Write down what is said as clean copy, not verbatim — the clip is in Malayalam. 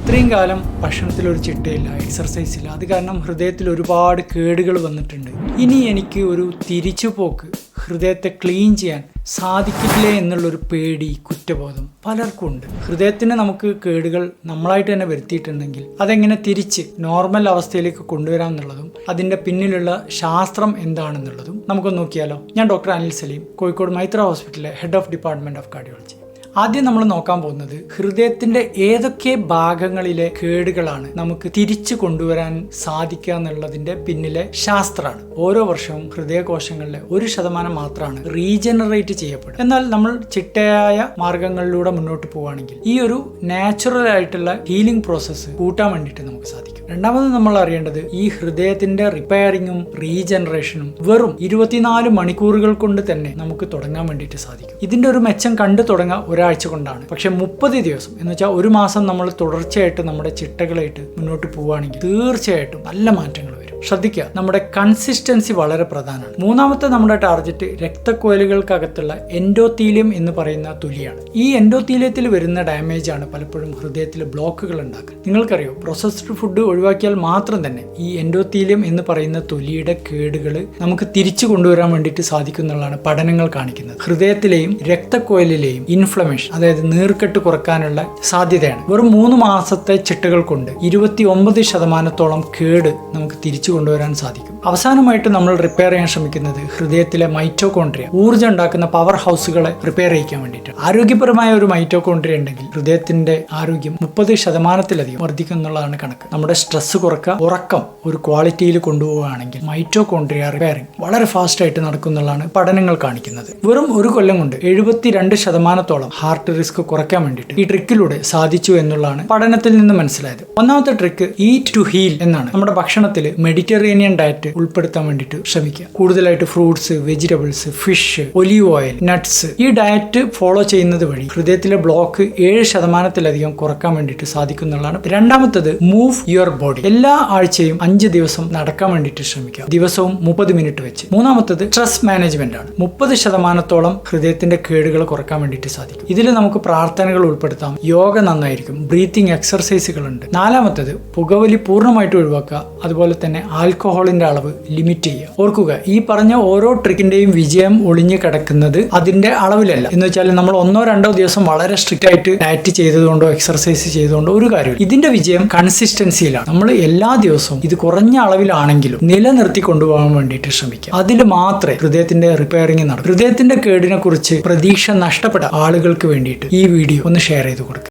ഇത്രയും കാലം ഭക്ഷണത്തിലൊരു ചിട്ടയില്ല, എക്സർസൈസ് ഇല്ല. അത് കാരണം ഹൃദയത്തിൽ ഒരുപാട് കേടുകൾ വന്നിട്ടുണ്ട്. ഇനി എനിക്ക് ഒരു തിരിച്ചുപോക്ക്, ഹൃദയത്തെ ക്ലീൻ ചെയ്യാൻ സാധിക്കില്ലേ എന്നുള്ളൊരു പേടി, കുറ്റബോധം പലർക്കും ഉണ്ട്. ഹൃദയത്തിന് നമുക്ക് കേടുകൾ നമ്മളായിട്ട് തന്നെ വരുത്തിയിട്ടുണ്ടെങ്കിൽ അതെങ്ങനെ തിരിച്ച് നോർമൽ അവസ്ഥയിലേക്ക് കൊണ്ടുവരാം എന്നുള്ളതും അതിൻ്റെ പിന്നിലുള്ള ശാസ്ത്രം എന്താണെന്നുള്ളതും നമുക്കൊന്ന് നോക്കിയാലോ. ഞാൻ ഡോക്ടർ അനിൽ സലീം, കോഴിക്കോട് മൈത്ര ഹോസ്പിറ്റലിലെ head of department of cardiology. ആദ്യം നമ്മൾ നോക്കാൻ പോകുന്നത് ഹൃദയത്തിന്റെ ഏതൊക്കെ ഭാഗങ്ങളിലെ കേടുകളാണ് നമുക്ക് തിരിച്ചു കൊണ്ടുവരാൻ സാധിക്കുക എന്നുള്ളതിന്റെ പിന്നിലെ ശാസ്ത്രമാണ്. ഓരോ വർഷവും ഹൃദയകോശങ്ങളിലെ 1% മാത്രമാണ് റീജനറേറ്റ് ചെയ്യപ്പെടുക. എന്നാൽ നമ്മൾ ചിട്ടയായ മാർഗങ്ങളിലൂടെ മുന്നോട്ട് പോവുകയാണെങ്കിൽ ഈ ഒരു നാച്ചുറൽ ആയിട്ടുള്ള ഹീലിംഗ് പ്രോസസ്സ് കൂട്ടാൻ വേണ്ടിയിട്ട് നമുക്ക് സാധിക്കും. രണ്ടാമത് നമ്മൾ അറിയേണ്ടത് ഈ ഹൃദയത്തിന്റെ റിപ്പയറിങ്ങും റീജനറേഷനും വെറും 24 മണിക്കൂറുകൾ കൊണ്ട് തന്നെ നമുക്ക് തുടങ്ങാൻ വേണ്ടിയിട്ട് സാധിക്കും. ഇതിന്റെ ഒരു മെച്ചം കണ്ടു തുടങ്ങാൻ ഒരാഴ്ച കൊണ്ടാണ്. പക്ഷെ 30 ദിവസം എന്ന് വെച്ചാൽ ഒരു മാസം നമ്മൾ തുടർച്ചയായിട്ട് നമ്മുടെ ചിട്ടകളായിട്ട് മുന്നോട്ട് പോവുകയാണെങ്കിൽ തീർച്ചയായിട്ടും നല്ല മാറ്റങ്ങൾ വരും. ശ്രദ്ധിക്കുക, നമ്മുടെ കൺസിസ്റ്റൻസി വളരെ പ്രധാനമാണ്. മൂന്നാമത്തെ നമ്മുടെ ടാർഗറ്റ് രക്തക്കുഴലുകൾക്കകത്തുള്ള എൻഡോത്തീലിയം എന്ന് പറയുന്ന തൊലിയാണ്. ഈ എൻഡോത്തീലിയത്തിൽ വരുന്ന ഡാമേജ് ആണ് പലപ്പോഴും ഹൃദയത്തിൽ ബ്ലോക്കുകൾ ഉണ്ടാക്കുക. നിങ്ങൾക്കറിയോ, പ്രോസസ്ഡ് ഫുഡ് ഒഴിവാക്കിയാൽ മാത്രം തന്നെ ഈ എൻഡോത്തീലിയം എന്ന് പറയുന്ന തൊലിയുടെ കേടുകൾ നമുക്ക് തിരിച്ചു കൊണ്ടുവരാൻ വേണ്ടിയിട്ട് സാധിക്കും എന്നുള്ളതാണ് പഠനങ്ങൾ കാണിക്കുന്നത്. ഹൃദയത്തിലെയും രക്തക്കുഴലിലെയും ഇൻഫ്ലമേഷൻ, അതായത് നീർക്കെട്ട് കുറക്കാനുള്ള സാധ്യതയാണ്. വെറും 3 മാസത്തെ ചിട്ടകൾ കൊണ്ട് 29% കേട് നമുക്ക് തിരിച്ചു കൊണ്ടുവരാൻ സാധിക്കും. അവസാനമായിട്ട് നമ്മൾ റിപ്പയർ ചെയ്യാൻ ശ്രമിക്കുന്നത് ഹൃദയത്തിലെ മൈറ്റോകോൺട്രിയ, ഊർജ്ജം ഉണ്ടാക്കുന്ന പവർ ഹൗസുകളെ റിപ്പയർ ചെയ്യിക്കാൻ വേണ്ടിയിട്ട്. ആരോഗ്യപരമായ ഒരു മൈറ്റോകോൺട്രിയ ഉണ്ടെങ്കിൽ ഹൃദയത്തിന്റെ ആരോഗ്യം 30%-ലധികം വർദ്ധിക്കും എന്നുള്ളതാണ് കണക്ക്. നമ്മുടെ സ്ട്രെസ് കുറക്കുക, ഉറക്കം ഒരു ക്വാളിറ്റിയിൽ കൊണ്ടുപോവുകയാണെങ്കിൽ മൈറ്റോകോൺട്രിയ റിപ്പയറിംഗ് വളരെ ഫാസ്റ്റ് ആയിട്ട് നടക്കുന്നുള്ളതാണ് പഠനങ്ങൾ കാണിക്കുന്നത്. വെറും ഒരു കൊല്ലം കൊണ്ട് 72% ഹാർട്ട് റിസ്ക് കുറയ്ക്കാൻ വേണ്ടിയിട്ട് ഈ ട്രിക്കിലൂടെ സാധിച്ചു എന്നുള്ളതാണ് പഠനത്തിൽ നിന്ന് മനസ്സിലായത്. ഒന്നാമത്തെ ട്രിക്ക് ഈറ്റ് ടു ഹീൽ എന്നാണ്. നമ്മുടെ ഭക്ഷണത്തിൽ മെഡിറ്ററേനിയൻ ഡയറ്റ് ഉൾപ്പെടുത്താൻ വേണ്ടിയിട്ട് ശ്രമിക്കുക. കൂടുതലായിട്ട് fruits, vegetables, fish, olive oil, nuts, ഈ ഡയറ്റ് ഫോളോ ചെയ്യുന്നത് വഴി ഹൃദയത്തിലെ ബ്ലോക്ക് 7%-ലധികം കുറക്കാൻ വേണ്ടിയിട്ട് സാധിക്കും എന്നുള്ളതാണ്. രണ്ടാമത്തത് മൂവ് യുവർ ബോഡി. എല്ലാ ആഴ്ചയും 5 ദിവസം നടക്കാൻ വേണ്ടിയിട്ട് ശ്രമിക്കുക, ദിവസവും 30 മിനിറ്റ് വെച്ച്. മൂന്നാമത്തത് സ്ട്രെസ് മാനേജ്മെന്റ് ആണ്. 30% ഹൃദയത്തിന്റെ കേടുകൾ കുറക്കാൻ വേണ്ടിയിട്ട് സാധിക്കും. ഇതിൽ നമുക്ക് പ്രാർത്ഥനകൾ ഉൾപ്പെടുത്താം, യോഗ നന്നായിരിക്കും, ബ്രീത്തിങ് എക്സർസൈസുകൾ ഉണ്ട്. നാലാമത്തത് പുകവലി പൂർണ്ണമായിട്ട് ഒഴിവാക്കുക, അതുപോലെ തന്നെ ആൽക്കഹോളിന്റെ അളവ് ലിമിറ്റ് ചെയ്യുക. ഓർക്കുക, ഈ പറഞ്ഞ ഓരോ ട്രിക്കിന്റെയും വിജയം ഒളിഞ്ഞു കിടക്കുന്നത് അതിന്റെ അളവിലല്ല. എന്ന് വെച്ചാൽ നമ്മൾ 1-2 ദിവസം വളരെ സ്ട്രിക്റ്റ് ആയിട്ട് ഡയറ്റ് ചെയ്തതുകൊണ്ടോ എക്സർസൈസ് ചെയ്തുകൊണ്ടോ ഒരു കാര്യമില്ല. ഇതിന്റെ വിജയം കൺസിസ്റ്റൻസിയിലാണ്. നമ്മൾ എല്ലാ ദിവസവും ഇത് കുറഞ്ഞ അളവിലാണെങ്കിലും നിലനിർത്തി കൊണ്ടുപോകാൻ വേണ്ടിയിട്ട് ശ്രമിക്കുക. അതിൽ മാത്രമേ ഹൃദയത്തിന്റെ റിപ്പയറിംഗ് നടക്കൂ. ഹൃദയത്തിന്റെ കേടിനെ കുറിച്ച് പ്രതീക്ഷ നഷ്ടപ്പെട്ട ആളുകൾക്ക് വേണ്ടിയിട്ട് ഈ വീഡിയോ ഒന്ന് ഷെയർ ചെയ്ത് കൊടുക്കുക.